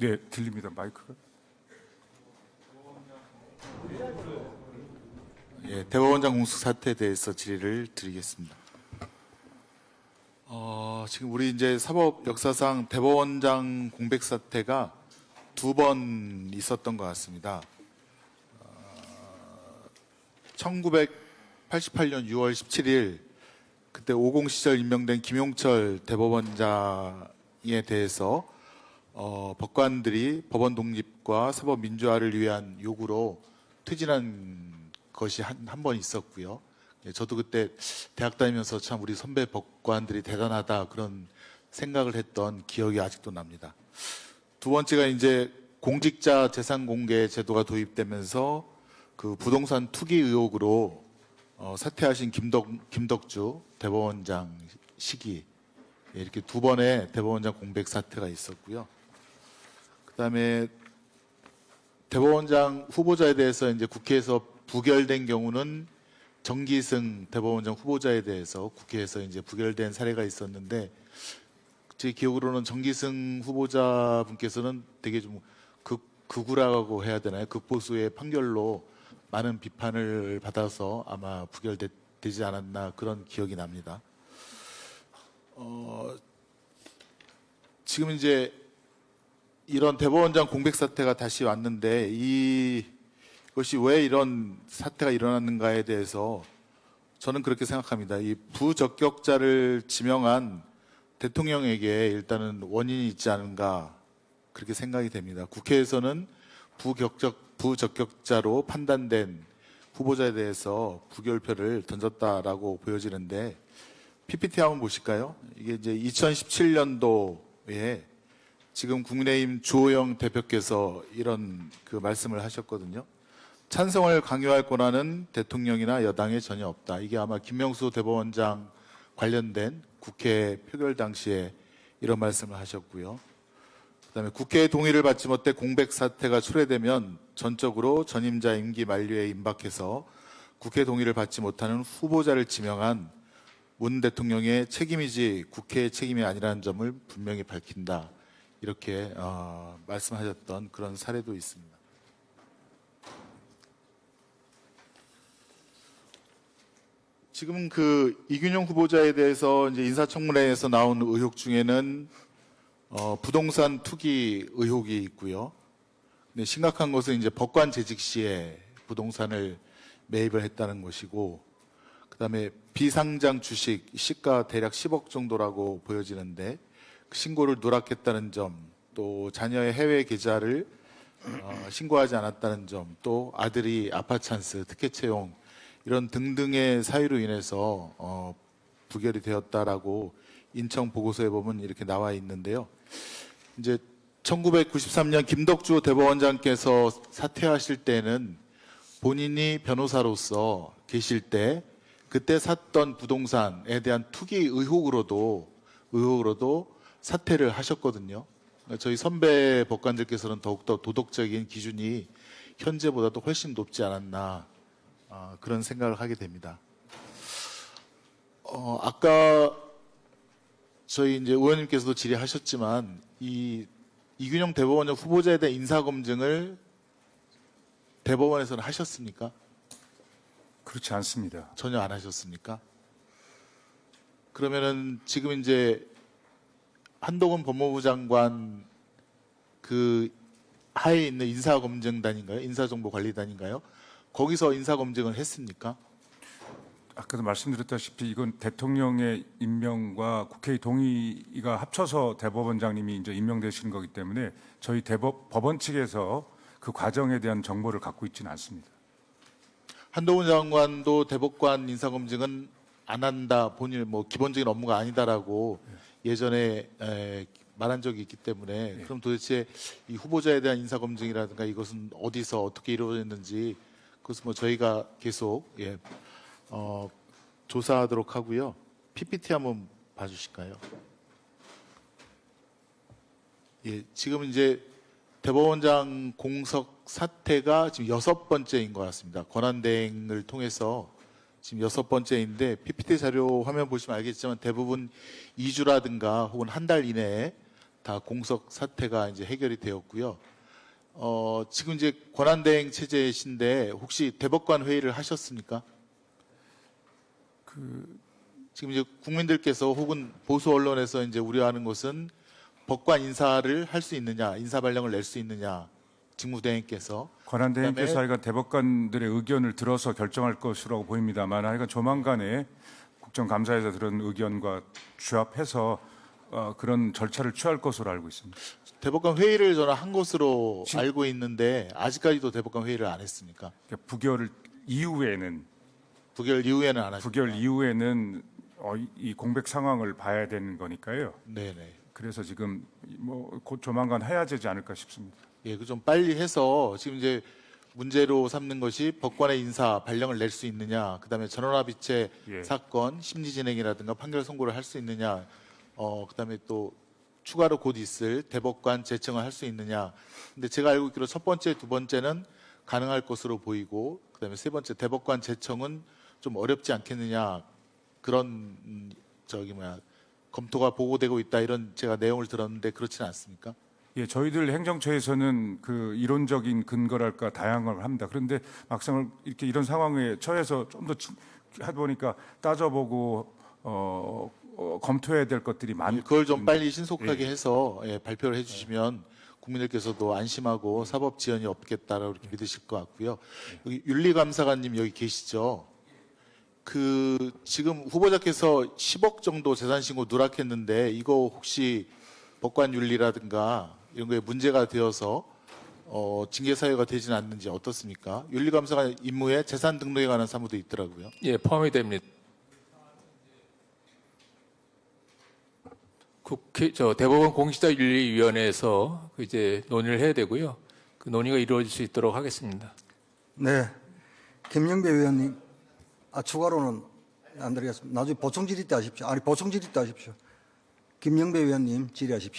네, 들립니다. 마이크가. 예, 대법원장 공석 사태에 대해서 질의를 드리겠습니다. 지금 우리 이제 사법 역사상 대법원장 공백 사태가 2번 있었던 것 같습니다. 1988년 6월 17일 그때 50 시절 임명된 김용철 대법원장에 대해서 법관들이 법원 독립과 사법 민주화를 위한 요구로 퇴진한 것이 한 번 있었고요. 저도 그때 대학 다니면서 참 우리 선배 법관들이 대단하다 그런 생각을 했던 기억이 아직도 납니다. 두 번째가 이제 공직자 재산 공개 제도가 도입되면서 그 부동산 투기 의혹으로 사퇴하신 김덕주 대법원장 시기, 이렇게 2번의 대법원장 공백 사태가 있었고요. 그다음에 대법원장 후보자에 대해서 이제 국회에서 부결된 경우는 정기승 대법원장 후보자에 대해서 국회에서 이제 부결된 사례가 있었는데, 제 기억으로는 정기승 후보자분께서는 되게 좀 극우라고 해야 되나요? 극보수의 판결로 많은 비판을 받아서 아마 부결되지 않았나 그런 기억이 납니다. 지금 이제 이런 대법원장 공백 사태가 다시 왔는데 이것이 왜 이런 사태가 일어났는가에 대해서 저는 그렇게 생각합니다. 이 부적격자를 지명한 대통령에게 일단은 원인이 있지 않은가 그렇게 생각이 됩니다. 국회에서는 부적격자로 판단된 후보자에 대해서 부결표를 던졌다라고 보여지는데, PPT 한번 보실까요? 이게 이제 2017년도에 지금 국민의힘 주호영 대표께서 이런 그 말씀을 하셨거든요. 찬성을 강요할 권한은 대통령이나 여당에 전혀 없다. 이게 아마 김명수 대법원장 관련된 국회 표결 당시에 이런 말씀을 하셨고요. 그다음에 국회의 동의를 받지 못해 공백 사태가 초래되면 전적으로 전임자 임기 만료에 임박해서 국회 동의를 받지 못하는 후보자를 지명한 문 대통령의 책임이지 국회의 책임이 아니라는 점을 분명히 밝힌다. 이렇게 말씀하셨던 그런 사례도 있습니다. 지금 그 이균용 후보자에 대해서 이제 인사청문회에서 나온 의혹 중에는 부동산 투기 의혹이 있고요. 근데 심각한 것은 이제 법관 재직 시에 부동산을 매입을 했다는 것이고, 그다음에 비상장 주식 시가 대략 10억 정도라고 보여지는데 그 신고를 누락했다는 점, 또 자녀의 해외 계좌를 신고하지 않았다는 점, 또 아들이 아파찬스, 특혜 채용 이런 등등의 사유로 인해서 부결이 되었다라고 인청 보고서에 보면 이렇게 나와 있는데요. 이제 1993년 김덕주 대법원장께서 사퇴하실 때는 본인이 변호사로서 계실 때 그때 샀던 부동산에 대한 투기 의혹으로도 사퇴를 하셨거든요. 저희 선배 법관들께서는 더욱더 도덕적인 기준이 현재보다도 훨씬 높지 않았나 그런 생각을 하게 됩니다. 아까 저희 이제 의원님께서도 질의하셨지만 이균용 대법원장 후보자에 대한 인사 검증을 대법원에서는 하셨습니까? 그렇지 않습니다. 전혀 안 하셨습니까? 그러면은 지금 이제 한동훈 법무부 장관 그 하에 있는 인사검증단인가요? 인사정보관리단인가요? 거기서 인사검증을 했습니까? 아까도 말씀드렸다시피 이건 대통령의 임명과 국회의 동의가 합쳐서 대법원장님이 이제 임명되시는 거기 때문에 저희 법원 측에서 그 과정에 대한 정보를 갖고 있지는 않습니다. 한동훈 장관도 대법관 인사검증은 안 한다, 본인 뭐 기본적인 업무가 아니다라고 예전에 말한 적이 있기 때문에, 그럼 도대체 이 후보자에 대한 인사검증이라든가 이것은 어디서 어떻게 이루어졌는지 그것은 뭐 저희가 계속 조사하도록 하고요. PPT 한번 봐주실까요? 예, 지금 이제 대법원장 공석 사태가 지금 6번째인 것 같습니다. 권한대행을 통해서 지금 6번째인데 PPT 자료 화면 보시면 알겠지만 대부분 2주라든가 혹은 한 달 이내에 다 공석 사태가 이제 해결이 되었고요. 지금 이제 권한대행 체제이신데 혹시 대법관 회의를 하셨습니까? 지금 이제 국민들께서 혹은 보수 언론에서 이제 우려하는 것은 법관 인사를 할 수 있느냐, 인사 발령을 낼 수 있느냐, 직무대행께서 권한대행께서 하여간 대법관들의 의견을 들어서 결정할 것이라고 보입니다만 하여간 조만간에 국정감사에서 들은 의견과 주합해서 그런 절차를 취할 것으로 알고 있습니다. 대법관 회의를 저는 한 것으로 알고 있는데 아직까지도 대법관 회의를 안 했습니까? 그러니까 부결 이후에는 부결 이후에는 안 하셨죠? 부결 이후에는 이 공백 상황을 봐야 되는 거니까요. 네네. 그래서 지금 뭐 곧 조만간 해야 되지 않을까 싶습니다. 예, 그 좀 빨리 해서 지금 이제 문제로 삼는 것이 법관의 인사 발령을 낼 수 있느냐, 그다음에 전원합의체 예. 사건 심리 진행이라든가 판결 선고를 할 수 있느냐, 그다음에 또 추가로 곧 있을 대법관 제청을 할 수 있느냐. 근데 제가 알고 있기로 첫 번째, 두 번째는 가능할 것으로 보이고, 그다음에 세 번째 대법관 제청은 좀 어렵지 않겠느냐, 그런 검토가 보고되고 있다, 이런 제가 내용을 들었는데 그렇지는 않습니까? 예, 저희들 행정처에서는 그 이론적인 근거랄까 다양을 합니다. 그런데 막상 이렇게 이런 상황에 처해서 좀 더 해보니까 따져보고 검토해야 될 것들이 많. 그걸 좀 빨리 신속하게 해서 발표를 해주시면 국민들께서도 안심하고 사법 지연이 없겠다라고 이렇게 믿으실 것 같고요. 여기 윤리감사관님 여기 계시죠? 그 지금 후보자께서 10억 정도 재산 신고 누락했는데 이거 혹시 법관 윤리라든가 이런 거에 문제가 되어서 징계 사유가 되지는 않는지 어떻습니까? 윤리감사관 임무에 재산 등록에 관한 사무도 있더라고요. 예, 포함이 됩니다. 대법원 공직자윤리위원회에서 이제 논의를 해야 되고요. 그 논의가 이루어질 수 있도록 하겠습니다. 네, 김영배 의원님, 추가로는 안 드리겠습니다. 나중에 보충 질의 때 하십시오. 아니 보충 질의 때 하십시오. 김영배 의원님 질의하십시오.